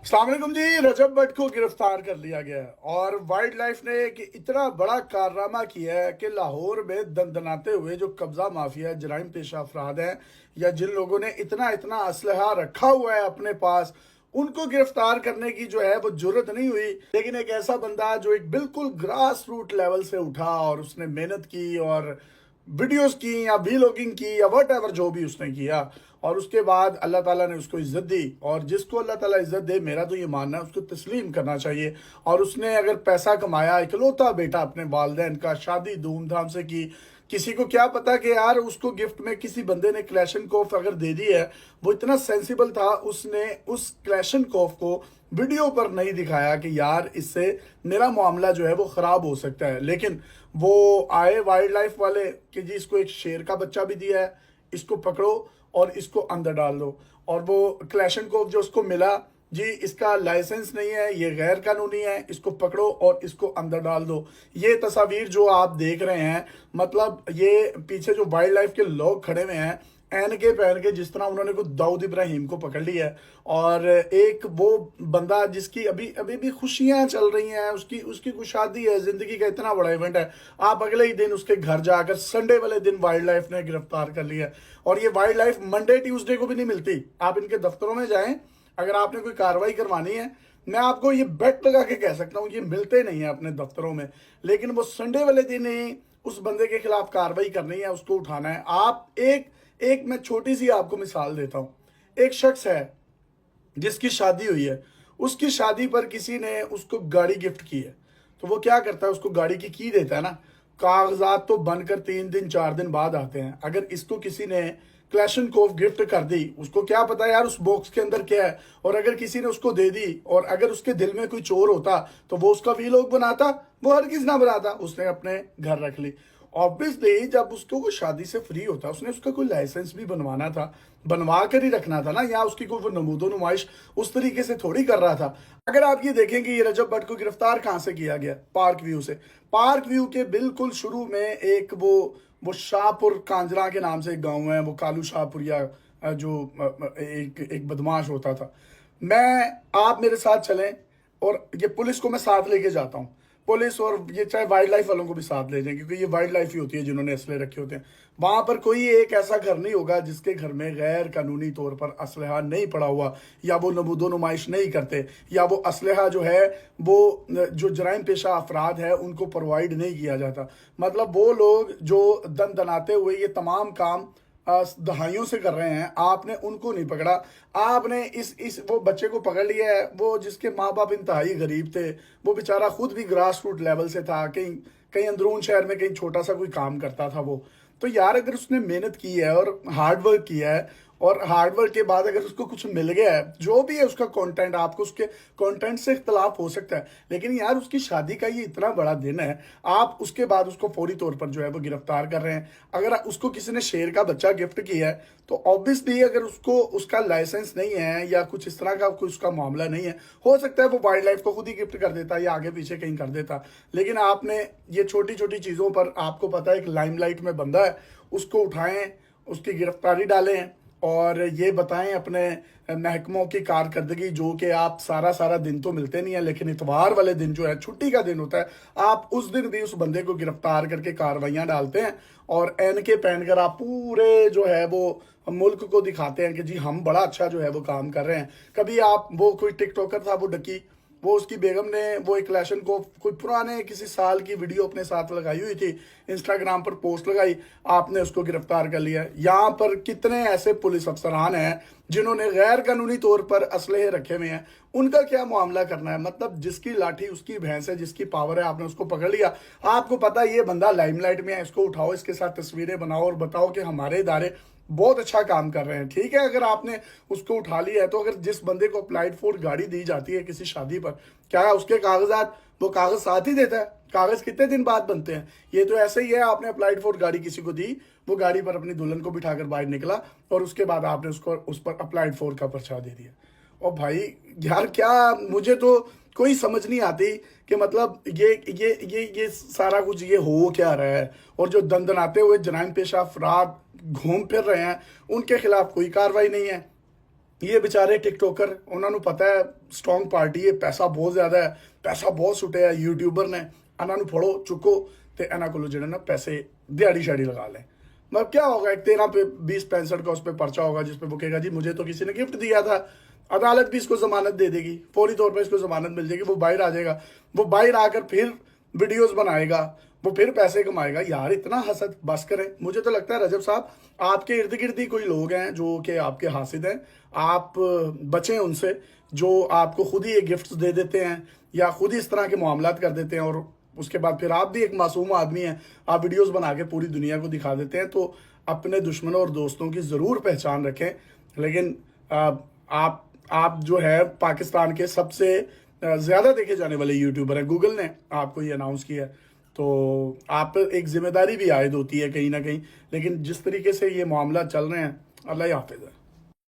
अस्सलाम वालेकुम जी। रजब भट्ट को गिरफ्तार कर लिया गया है और वाइल्ड लाइफ ने एक इतना बड़ा कारनामा किया है कि लाहौर में दंदनाते हुए जो कब्जा माफिया जराइम पेशा अफराद हैं या जिन लोगों ने इतना इतना असलहा रखा हुआ है अपने पास, उनको गिरफ्तार करने की जो है वो जरूरत नहीं हुई। लेकिन एक ऐसा बंदा जो एक बिल्कुल ग्रास रूट लेवल से उठा और उसने मेहनत की और वीडियोस की या वीलॉगिंग की या वट एवर जो भी उसने किया, और उसके बाद अल्लाह ताला ने उसको इज्जत दी। और जिसको अल्लाह ताला इज्जत दे, मेरा तो ये मानना है उसको तस्लीम करना चाहिए। और उसने अगर पैसा कमाया, इकलौता बेटा अपने वालिदैन का, शादी धूमधाम से की। किसी को क्या पता कि यार उसको गिफ्ट में किसी बंदे ने क्लैशनकोफ अगर दे दी है, वो इतना सेंसिबल था, उसने उस क्लैशनकोफ को वीडियो पर नहीं दिखाया कि यार इससे मेरा मामला जो है वो ख़राब हो सकता है। लेकिन वो आए वाइल्ड लाइफ वाले कि जी इसको एक शेर का बच्चा भी दिया है, इसको पकड़ो और इसको अंदर डाल दो। और वो क्लैशनकोफ जो उसको मिला, जी इसका लाइसेंस नहीं है, ये गैर कानूनी है, इसको पकड़ो और इसको अंदर डाल दो। ये तस्वीर जो आप देख रहे हैं, मतलब ये पीछे जो वाइल्ड लाइफ के लोग खड़े हुए हैं ऐनके पहन के, जिस तरह उन्होंने को दाऊद इब्राहिम को पकड़ लिया है। और एक वो बंदा जिसकी अभी अभी भी खुशियां चल रही हैं, उसकी उसकी कुछ शादी है, जिंदगी का इतना बड़ा इवेंट है, आप अगले ही दिन उसके घर जाकर संडे वाले दिन वाइल्ड लाइफ ने गिरफ्तार कर लिया। और ये वाइल्ड लाइफ मंडे ट्यूसडे को भी नहीं मिलती। आप इनके दफ्तरों में जाएं, अगर आपने कोई कार्रवाई करवानी है, मैं आपको ये बेट लगा के कह सकता हूँ ये मिलते नहीं है अपने दफ्तरों में। लेकिन वो संडे वाले दिन ही उस बंदे के खिलाफ कार्रवाई करनी है, उसको उठाना है। आप एक एक मैं छोटी सी आपको मिसाल देता हूं। एक शख्स है जिसकी शादी हुई है, उसकी शादी पर किसी ने उसको गाड़ी गिफ्ट की है, तो वो क्या करता है, उसको गाड़ी की देता है ना। कागजात तो बनकर 3 दिन 4 दिन बाद आते हैं। अगर इसको किसी ने क्लैशनकोफ गिफ्ट कर दी, उसको क्या पता यार उस बॉक्स के अंदर क्या है। और अगर किसी ने उसको दे दी और अगर उसके दिल में कोई चोर होता तो वो उसका वीलॉग बनाता? वो हरगिज ना बनाता, उसने अपने घर रख ली। ऑब्वियसली जब उसको कोई शादी से फ्री होता, उसने उसका कोई लाइसेंस भी बनवाना था, बनवा कर ही रखना था ना, या उसकी कोई वो नमूदो नुमाइश उस तरीके से थोड़ी कर रहा था। अगर आप ये देखें कि ये रजब भट्ट को गिरफ्तार कहाँ से किया गया, पार्क व्यू से। पार्क व्यू के बिल्कुल शुरू में एक वो शाहपुर कांजरा के नाम से एक गांव है, वो कालू शाहपुर, या जो एक बदमाश होता था। आप मेरे साथ चलें और ये पुलिस को मैं साथ लेके जाता हूँ, पुलिस और ये चाहे वाइल्ड लाइफ वालों को भी साथ ले जाएं, क्योंकि ये वाइल्ड लाइफ ही होती है जिन्होंने असले रखे होते हैं। वहां पर कोई एक ऐसा घर नहीं होगा जिसके घर में गैर कानूनी तौर पर असलहा नहीं पड़ा हुआ, या वो नमूदो नुमाइश नहीं करते, या वो असलहा जो है वो जो जराइम पेशा अफराद है उनको प्रोवाइड नहीं किया जाता। मतलब वो लोग जो दन दनाते हुए ये तमाम काम दहाइयों से कर रहे हैं, आपने उनको नहीं पकड़ा। आपने इस वो बच्चे को पकड़ लिया है, वो जिसके माँ बाप इंतहाई गरीब थे, वो बेचारा खुद भी ग्रास रूट लेवल से था, कहीं कहीं अंदरून शहर में कहीं छोटा सा कोई काम करता था वो। तो यार अगर उसने मेहनत की है और हार्ड वर्क किया है, और हार्ड वर्क के बाद अगर उसको कुछ मिल गया है, जो भी है उसका कंटेंट, आपको उसके कंटेंट से इख्तलाफ हो सकता है, लेकिन यार उसकी शादी का ये इतना बड़ा दिन है, आप उसके बाद उसको फौरी तौर पर जो है वो गिरफ्तार कर रहे हैं। अगर उसको किसी ने शेर का बच्चा गिफ्ट किया है, तो ऑब्वियसली अगर उसको उसका लाइसेंस नहीं है या कुछ इस तरह का कोई उसका मामला नहीं है, हो सकता है वो वाइल्ड लाइफ को खुद ही गिफ्ट कर देता या आगे पीछे कहीं कर देता। लेकिन आपने ये छोटी छोटी चीज़ों पर, आपको पता है एक लाइमलाइट में बंदा है, उसको उठाएं, उसकी गिरफ्तारी डालें और ये बताएं अपने महकमों की कारकर्दगी, जो कि आप सारा सारा दिन तो मिलते नहीं है, लेकिन इतवार वाले दिन जो है छुट्टी का दिन होता है, आप उस दिन भी उस बंदे को गिरफ्तार करके कार्रवाइयां डालते हैं और एनके पहनकर आप पूरे जो है वो मुल्क को दिखाते हैं कि जी हम बड़ा अच्छा जो है वो काम कर रहे हैं। कभी आप वो कोई टिकटॉकर था, वो डकी, वो उसकी बेगम ने वो एक क्लैशन को कोई पुराने किसी साल की वीडियो अपने साथ लगाई हुई थी, इंस्टाग्राम पर पोस्ट लगाई, आपने उसको गिरफ्तार कर लिया। यहाँ पर कितने ऐसे पुलिस अफसरान हैं जिन्होंने गैर कानूनी तौर पर असलहे रखे हुए हैं, उनका क्या मामला करना है? मतलब जिसकी लाठी उसकी भैंस है, जिसकी पावर है, आपने उसको पकड़ लिया। आपको पता है ये बंदा लाइमलाइट में है, इसको उठाओ, इसके साथ तस्वीरें बनाओ और बताओ कि हमारे इदारे बहुत अच्छा काम कर रहे हैं। ठीक है, अगर आपने उसको उठा लिया है, तो अगर जिस बंदे को अप्लाइड फॉर गाड़ी दी जाती है किसी शादी पर, क्या उसके कागजात, वो कागज साथ ही देता है? कागज कितने दिन बाद बनते हैं? ये तो ऐसे ही है, आपने अप्लाइड फॉर गाड़ी किसी को दी, वो गाड़ी पर अपनी दुल्हन को बिठाकर बाहर निकला और उसके बाद आपने उसको उस पर अप्लाइड फॉर का पर्चा दे दिया। और भाई यार क्या, मुझे तो कोई समझ नहीं आती कि मतलब ये सारा कुछ ये हो क्या रहा है। और जो दंदनाते हुए जराइम पेशा अफराद घूम फिर रहे हैं, उनके खिलाफ कोई कार्रवाई नहीं है। ਇਹ ਵਿਚਾਰੇ ਟਿਕਟੋਕਰ, ਉਹਨਾਂ ਨੂੰ ਪਤਾ ਹੈ ਸਟਰੋਂਗ ਪਾਰਟੀ ਹੈ, ਪੈਸਾ ਬਹੁਤ ਜ਼ਿਆਦਾ ਹੈ, ਪੈਸਾ ਬਹੁਤ ਸੁੱਟਿਆ ਯੂਟਿਊਬਰ ਨੇ, ਇਹਨਾਂ ਨੂੰ ਫੜੋ ਚੁੱਕੋ ਤੇ ਇਹਨਾਂ ਕੋਲੋਂ ਜਿਹੜੇ ना पैसे दिहाड़ी शाड़ी लगा लें। मतलब क्या होगा, एक 13 पे 20-65 का उस पर पर्चा होगा जिसपे वो कहेगा जी मुझे तो किसी ने गिफ्ट दिया था, अदालत भी इसको जमानत दे देगी, फौरी तौर पर इसको जमानत मिल जाएगी, वो बाहर आ जाएगा, वो बाहर आकर फिर वीडियोस बनाएगा, वो फिर पैसे कमाएगा। यार इतना हसद बस करें। मुझे तो लगता है रजब साहब आपके इर्द गिर्द ही कोई लोग हैं जो कि आपके हासिद हैं, आप बचें उनसे जो आपको खुद ही ये गिफ्ट्स दे देते हैं या खुद ही इस तरह के मामलात कर देते हैं, और उसके बाद फिर आप भी एक मासूम आदमी हैं, आप वीडियोस बना के पूरी दुनिया को दिखा देते हैं। तो अपने दुश्मनों और दोस्तों की ज़रूर पहचान रखें। लेकिन आप जो है पाकिस्तान के सबसे ज़्यादा देखे जाने वाले यूट्यूबर हैं, गूगल ने आपको ये अनाउंस किया है, तो आप पर एक जिम्मेदारी भी आयद होती है कहीं ना कहीं। लेकिन जिस तरीके से ये मामला चल रहे हैं, अल्लाह ही हाफिज़ है।